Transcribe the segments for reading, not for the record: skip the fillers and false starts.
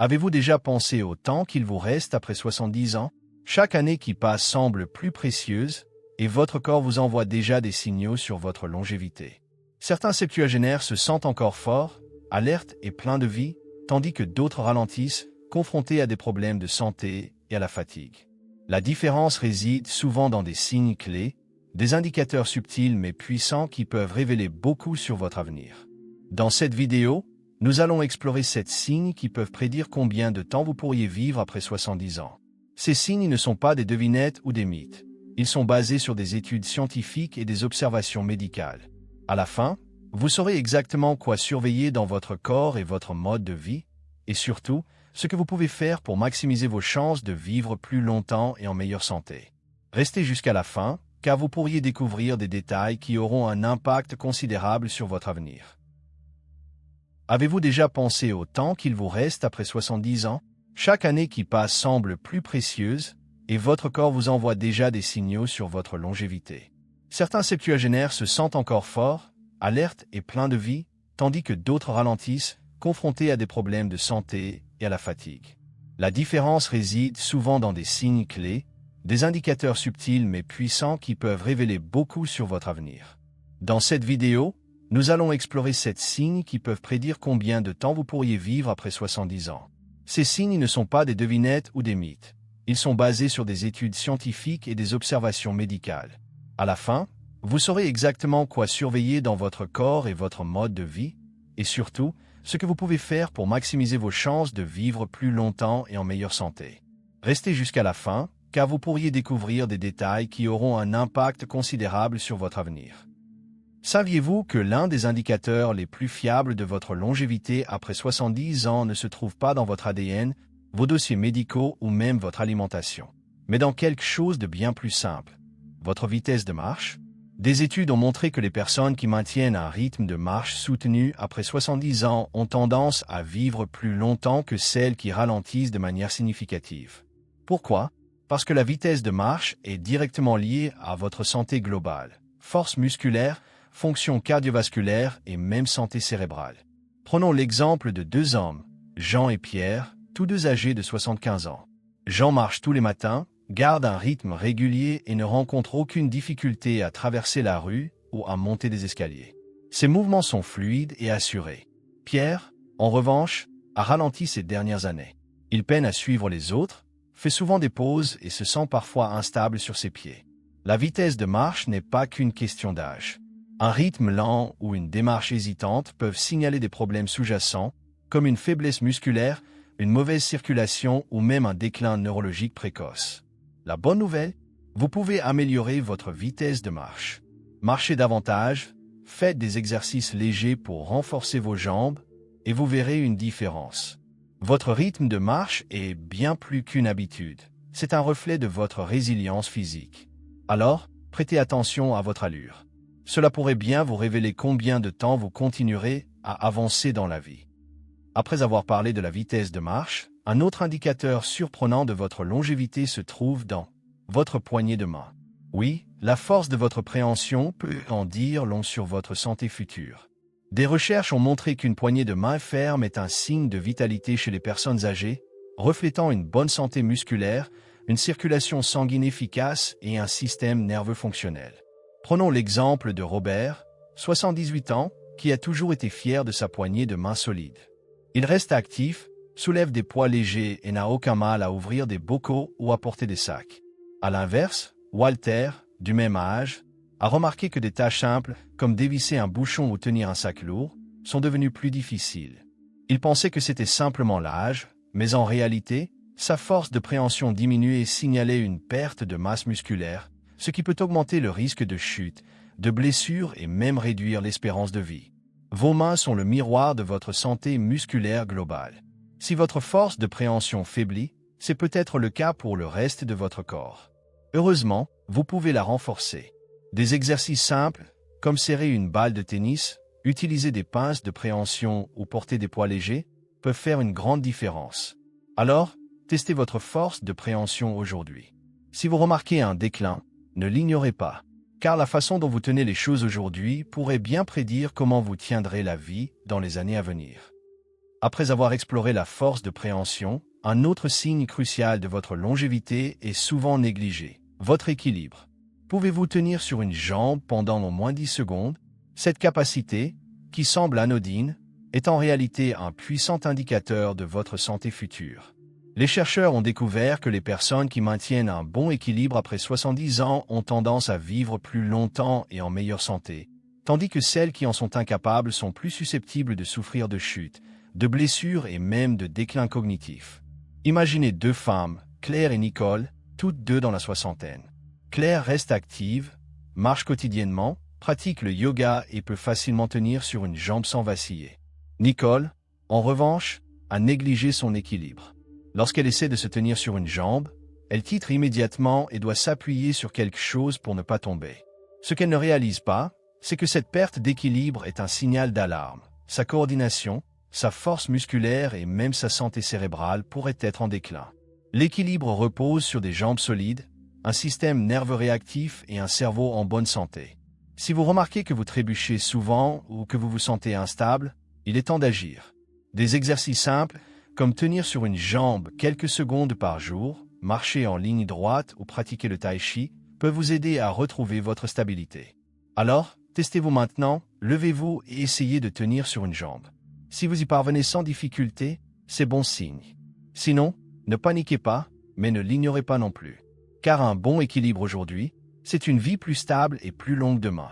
Avez-vous déjà pensé au temps qu'il vous reste après 70 ans? Chaque année qui passe semble plus précieuse et votre corps vous envoie déjà des signaux sur votre longévité. Certains septuagénaires se sentent encore forts, alertes et pleins de vie, tandis que d'autres ralentissent, confrontés à des problèmes de santé et à la fatigue. La différence réside souvent dans des signes clés, des indicateurs subtils mais puissants qui peuvent révéler beaucoup sur votre avenir. Dans cette vidéo, nous allons explorer 7 signes qui peuvent prédire combien de temps vous pourriez vivre après 70 ans. Ces signes ne sont pas des devinettes ou des mythes. Ils sont basés sur des études scientifiques et des observations médicales. À la fin, vous saurez exactement quoi surveiller dans votre corps et votre mode de vie, et surtout, ce que vous pouvez faire pour maximiser vos chances de vivre plus longtemps et en meilleure santé. Restez jusqu'à la fin, car vous pourriez découvrir des détails qui auront un impact considérable sur votre avenir. Avez-vous déjà pensé au temps qu'il vous reste après 70 ans? Chaque année qui passe semble plus précieuse, et votre corps vous envoie déjà des signaux sur votre longévité. Certains septuagénaires se sentent encore forts, alertes et pleins de vie, tandis que d'autres ralentissent, confrontés à des problèmes de santé et à la fatigue. La différence réside souvent dans des signes clés, des indicateurs subtils mais puissants qui peuvent révéler beaucoup sur votre avenir. Dans cette vidéo, nous allons explorer 7 signes qui peuvent prédire combien de temps vous pourriez vivre après 70 ans. Ces signes ne sont pas des devinettes ou des mythes. Ils sont basés sur des études scientifiques et des observations médicales. À la fin, vous saurez exactement quoi surveiller dans votre corps et votre mode de vie, et surtout, ce que vous pouvez faire pour maximiser vos chances de vivre plus longtemps et en meilleure santé. Restez jusqu'à la fin, car vous pourriez découvrir des détails qui auront un impact considérable sur votre avenir. Saviez-vous que l'un des indicateurs les plus fiables de votre longévité après 70 ans ne se trouve pas dans votre ADN, vos dossiers médicaux ou même votre alimentation, mais dans quelque chose de bien plus simple, votre vitesse de marche? Des études ont montré que les personnes qui maintiennent un rythme de marche soutenu après 70 ans ont tendance à vivre plus longtemps que celles qui ralentissent de manière significative. Pourquoi? Parce que la vitesse de marche est directement liée à votre santé globale, force musculaire, fonction cardiovasculaire et même santé cérébrale. Prenons l'exemple de 2 hommes, Jean et Pierre, tous deux âgés de 75 ans. Jean marche tous les matins, garde un rythme régulier et ne rencontre aucune difficulté à traverser la rue ou à monter des escaliers. Ses mouvements sont fluides et assurés. Pierre, en revanche, a ralenti ces dernières années. Il peine à suivre les autres, fait souvent des pauses et se sent parfois instable sur ses pieds. La vitesse de marche n'est pas qu'une question d'âge. Un rythme lent ou une démarche hésitante peuvent signaler des problèmes sous-jacents, comme une faiblesse musculaire, une mauvaise circulation ou même un déclin neurologique précoce. La bonne nouvelle, vous pouvez améliorer votre vitesse de marche. Marchez davantage, faites des exercices légers pour renforcer vos jambes et vous verrez une différence. Votre rythme de marche est bien plus qu'une habitude. C'est un reflet de votre résilience physique. Alors, prêtez attention à votre allure. Cela pourrait bien vous révéler combien de temps vous continuerez à avancer dans la vie. Après avoir parlé de la vitesse de marche, un autre indicateur surprenant de votre longévité se trouve dans votre poignée de main. Oui, la force de votre préhension peut en dire long sur votre santé future. Des recherches ont montré qu'une poignée de main ferme est un signe de vitalité chez les personnes âgées, reflétant une bonne santé musculaire, une circulation sanguine efficace et un système nerveux fonctionnel. Prenons l'exemple de Robert, 78 ans, qui a toujours été fier de sa poignée de main solide. Il reste actif, soulève des poids légers et n'a aucun mal à ouvrir des bocaux ou à porter des sacs. À l'inverse, Walter, du même âge, a remarqué que des tâches simples, comme dévisser un bouchon ou tenir un sac lourd, sont devenues plus difficiles. Il pensait que c'était simplement l'âge, mais en réalité, sa force de préhension diminuait et signalait une perte de masse musculaire, ce qui peut augmenter le risque de chute, de blessure et même réduire l'espérance de vie. Vos mains sont le miroir de votre santé musculaire globale. Si votre force de préhension faiblit, c'est peut-être le cas pour le reste de votre corps. Heureusement, vous pouvez la renforcer. Des exercices simples, comme serrer une balle de tennis, utiliser des pinces de préhension ou porter des poids légers, peuvent faire une grande différence. Alors, testez votre force de préhension aujourd'hui. Si vous remarquez un déclin, ne l'ignorez pas, car la façon dont vous tenez les choses aujourd'hui pourrait bien prédire comment vous tiendrez la vie dans les années à venir. Après avoir exploré la force de préhension, un autre signe crucial de votre longévité est souvent négligé, votre équilibre. Pouvez-vous tenir sur une jambe pendant au moins 10 secondes? Cette capacité, qui semble anodine, est en réalité un puissant indicateur de votre santé future. Les chercheurs ont découvert que les personnes qui maintiennent un bon équilibre après 70 ans ont tendance à vivre plus longtemps et en meilleure santé, tandis que celles qui en sont incapables sont plus susceptibles de souffrir de chutes, de blessures et même de déclin cognitif. Imaginez deux femmes, Claire et Nicole, toutes deux dans la soixantaine. Claire reste active, marche quotidiennement, pratique le yoga et peut facilement tenir sur une jambe sans vaciller. Nicole, en revanche, a négligé son équilibre. Lorsqu'elle essaie de se tenir sur une jambe, elle titre immédiatement et doit s'appuyer sur quelque chose pour ne pas tomber. Ce qu'elle ne réalise pas, c'est que cette perte d'équilibre est un signal d'alarme. Sa coordination, sa force musculaire et même sa santé cérébrale pourraient être en déclin. L'équilibre repose sur des jambes solides, un système nerveux réactif et un cerveau en bonne santé. Si vous remarquez que vous trébuchez souvent ou que vous vous sentez instable, il est temps d'agir. Des exercices simples, comme tenir sur une jambe quelques secondes par jour, marcher en ligne droite ou pratiquer le tai chi, peuvent vous aider à retrouver votre stabilité. Alors, testez-vous maintenant, levez-vous et essayez de tenir sur une jambe. Si vous y parvenez sans difficulté, c'est bon signe. Sinon, ne paniquez pas, mais ne l'ignorez pas non plus. Car un bon équilibre aujourd'hui, c'est une vie plus stable et plus longue demain.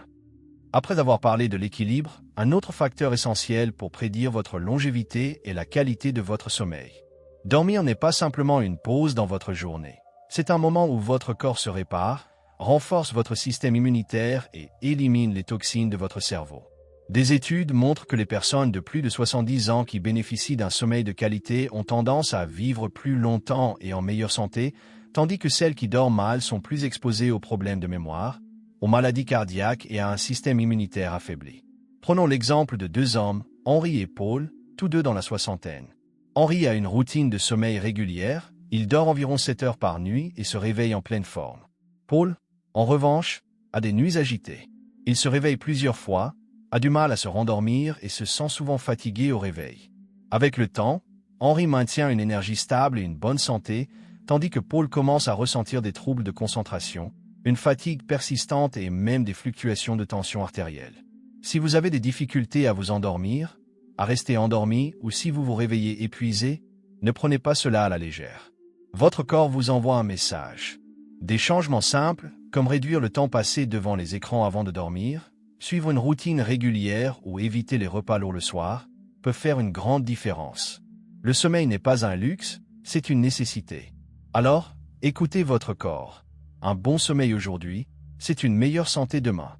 Après avoir parlé de l'équilibre, un autre facteur essentiel pour prédire votre longévité est la qualité de votre sommeil. Dormir n'est pas simplement une pause dans votre journée. C'est un moment où votre corps se répare, renforce votre système immunitaire et élimine les toxines de votre cerveau. Des études montrent que les personnes de plus de 70 ans qui bénéficient d'un sommeil de qualité ont tendance à vivre plus longtemps et en meilleure santé, tandis que celles qui dorment mal sont plus exposées aux problèmes de mémoire, aux maladies cardiaques et à un système immunitaire affaibli. Prenons l'exemple de deux hommes, Henri et Paul, tous deux dans la soixantaine. Henri a une routine de sommeil régulière, il dort environ 7 heures par nuit et se réveille en pleine forme. Paul, en revanche, a des nuits agitées. Il se réveille plusieurs fois, a du mal à se rendormir et se sent souvent fatigué au réveil. Avec le temps, Henri maintient une énergie stable et une bonne santé, tandis que Paul commence à ressentir des troubles de concentration, une fatigue persistante et même des fluctuations de tension artérielle. Si vous avez des difficultés à vous endormir, à rester endormi ou si vous vous réveillez épuisé, ne prenez pas cela à la légère. Votre corps vous envoie un message. Des changements simples, comme réduire le temps passé devant les écrans avant de dormir, suivre une routine régulière ou éviter les repas lourds le soir, peuvent faire une grande différence. Le sommeil n'est pas un luxe, c'est une nécessité. Alors, écoutez votre corps. Un bon sommeil aujourd'hui, c'est une meilleure santé demain.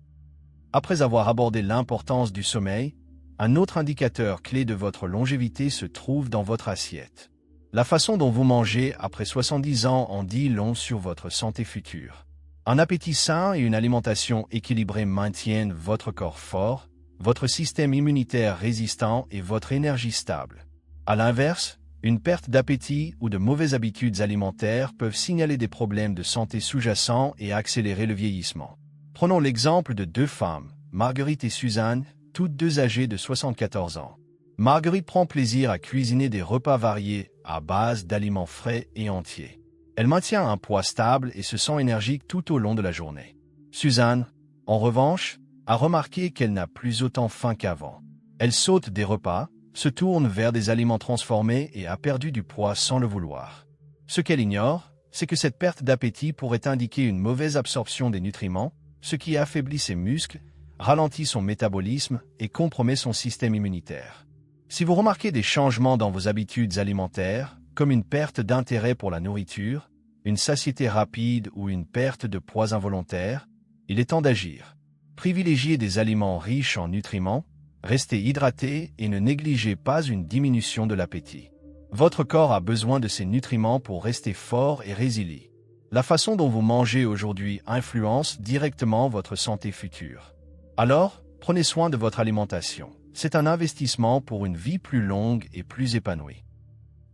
Après avoir abordé l'importance du sommeil, un autre indicateur clé de votre longévité se trouve dans votre assiette. La façon dont vous mangez après 70 ans en dit long sur votre santé future. Un appétit sain et une alimentation équilibrée maintiennent votre corps fort, votre système immunitaire résistant et votre énergie stable. À l'inverse, une perte d'appétit ou de mauvaises habitudes alimentaires peuvent signaler des problèmes de santé sous-jacents et accélérer le vieillissement. Prenons l'exemple de deux femmes, Marguerite et Suzanne, toutes deux âgées de 74 ans. Marguerite prend plaisir à cuisiner des repas variés à base d'aliments frais et entiers. Elle maintient un poids stable et se sent énergique tout au long de la journée. Suzanne, en revanche, a remarqué qu'elle n'a plus autant faim qu'avant. Elle saute des repas, se tourne vers des aliments transformés et a perdu du poids sans le vouloir. Ce qu'elle ignore, c'est que cette perte d'appétit pourrait indiquer une mauvaise absorption des nutriments, ce qui affaiblit ses muscles, ralentit son métabolisme et compromet son système immunitaire. Si vous remarquez des changements dans vos habitudes alimentaires, comme une perte d'intérêt pour la nourriture, une satiété rapide ou une perte de poids involontaire, il est temps d'agir. Privilégiez des aliments riches en nutriments, restez hydraté et ne négligez pas une diminution de l'appétit. Votre corps a besoin de ces nutriments pour rester fort et résilient. La façon dont vous mangez aujourd'hui influence directement votre santé future. Alors, prenez soin de votre alimentation. C'est un investissement pour une vie plus longue et plus épanouie.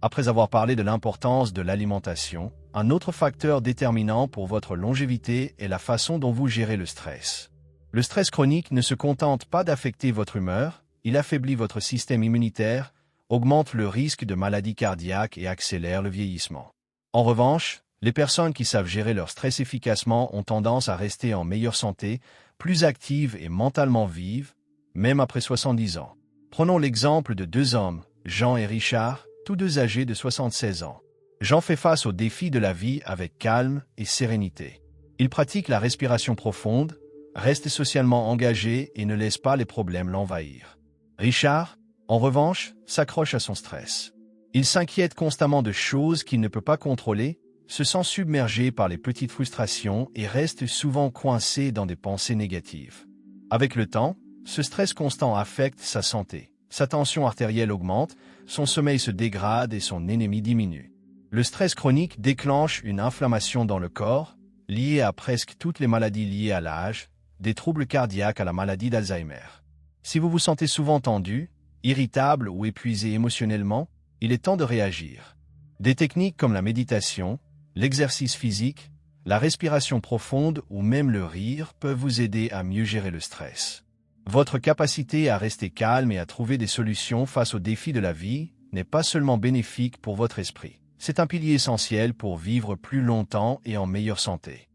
Après avoir parlé de l'importance de l'alimentation, un autre facteur déterminant pour votre longévité est la façon dont vous gérez le stress. Le stress chronique ne se contente pas d'affecter votre humeur, il affaiblit votre système immunitaire, augmente le risque de maladies cardiaques et accélère le vieillissement. En revanche, les personnes qui savent gérer leur stress efficacement ont tendance à rester en meilleure santé, plus actives et mentalement vives, même après 70 ans. Prenons l'exemple de deux hommes, Jean et Richard, tous deux âgés de 76 ans. Jean fait face aux défis de la vie avec calme et sérénité. Il pratique la respiration profonde, reste socialement engagé et ne laisse pas les problèmes l'envahir. Richard, en revanche, s'accroche à son stress. Il s'inquiète constamment de choses qu'il ne peut pas contrôler, se sent submergé par les petites frustrations et reste souvent coincé dans des pensées négatives. Avec le temps, ce stress constant affecte sa santé. Sa tension artérielle augmente, son sommeil se dégrade et son anémie diminue. Le stress chronique déclenche une inflammation dans le corps, liée à presque toutes les maladies liées à l'âge, des troubles cardiaques à la maladie d'Alzheimer. Si vous vous sentez souvent tendu, irritable ou épuisé émotionnellement, il est temps de réagir. Des techniques comme la méditation, l'exercice physique, la respiration profonde ou même le rire peuvent vous aider à mieux gérer le stress. Votre capacité à rester calme et à trouver des solutions face aux défis de la vie n'est pas seulement bénéfique pour votre esprit. C'est un pilier essentiel pour vivre plus longtemps et en meilleure santé.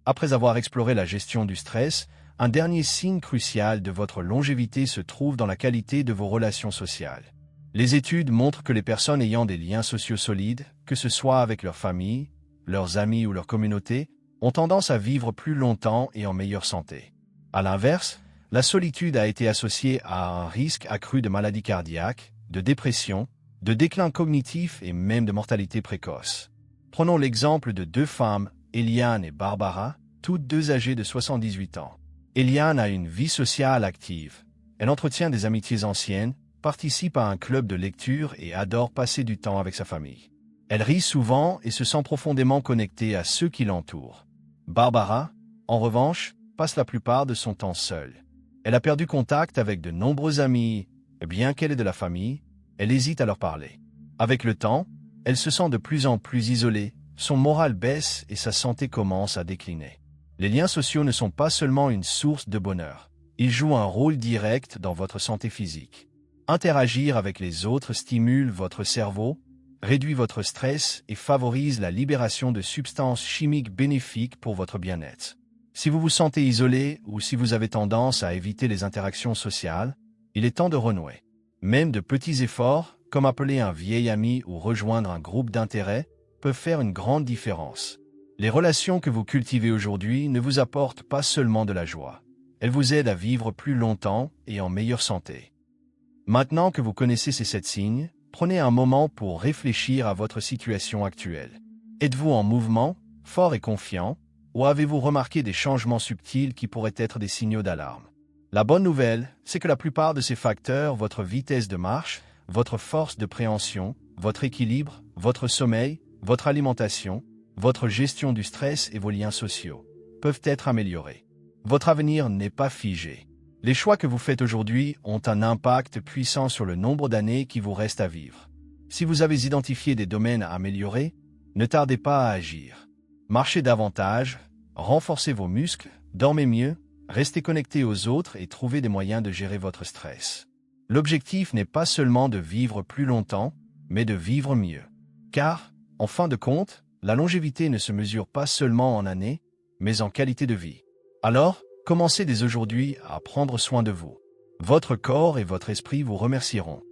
Après avoir exploré la gestion du stress, un dernier signe crucial de votre longévité se trouve dans la qualité de vos relations sociales. Les études montrent que les personnes ayant des liens sociaux solides, que ce soit avec leur famille, leurs amis ou leur communauté, ont tendance à vivre plus longtemps et en meilleure santé. À l'inverse, la solitude a été associée à un risque accru de maladies cardiaques, de dépression, de déclin cognitif et même de mortalité précoce. Prenons l'exemple de deux femmes, Eliane et Barbara, toutes deux âgées de 78 ans. Eliane a une vie sociale active. Elle entretient des amitiés anciennes, participe à un club de lecture et adore passer du temps avec sa famille. Elle rit souvent et se sent profondément connectée à ceux qui l'entourent. Barbara, en revanche, passe la plupart de son temps seule. Elle a perdu contact avec de nombreux amis, et bien qu'elle ait de la famille, elle hésite à leur parler. Avec le temps, elle se sent de plus en plus isolée, son moral baisse et sa santé commence à décliner. Les liens sociaux ne sont pas seulement une source de bonheur, ils jouent un rôle direct dans votre santé physique. Interagir avec les autres stimule votre cerveau, réduit votre stress et favorise la libération de substances chimiques bénéfiques pour votre bien-être. Si vous vous sentez isolé ou si vous avez tendance à éviter les interactions sociales, il est temps de renouer. Même de petits efforts, comme appeler un vieil ami ou rejoindre un groupe d'intérêt, peuvent faire une grande différence. Les relations que vous cultivez aujourd'hui ne vous apportent pas seulement de la joie. Elles vous aident à vivre plus longtemps et en meilleure santé. Maintenant que vous connaissez ces 7 signes, prenez un moment pour réfléchir à votre situation actuelle. Êtes-vous en mouvement, fort et confiant, ou avez-vous remarqué des changements subtils qui pourraient être des signaux d'alarme? La bonne nouvelle, c'est que la plupart de ces facteurs, votre vitesse de marche, votre force de préhension, votre équilibre, votre sommeil, votre alimentation, votre gestion du stress et vos liens sociaux, peuvent être améliorés. Votre avenir n'est pas figé. Les choix que vous faites aujourd'hui ont un impact puissant sur le nombre d'années qui vous reste à vivre. Si vous avez identifié des domaines à améliorer, ne tardez pas à agir. Marchez davantage, renforcez vos muscles, dormez mieux, restez connecté aux autres et trouvez des moyens de gérer votre stress. L'objectif n'est pas seulement de vivre plus longtemps, mais de vivre mieux. Car, en fin de compte, la longévité ne se mesure pas seulement en années, mais en qualité de vie. Alors, commencez dès aujourd'hui à prendre soin de vous. Votre corps et votre esprit vous remercieront.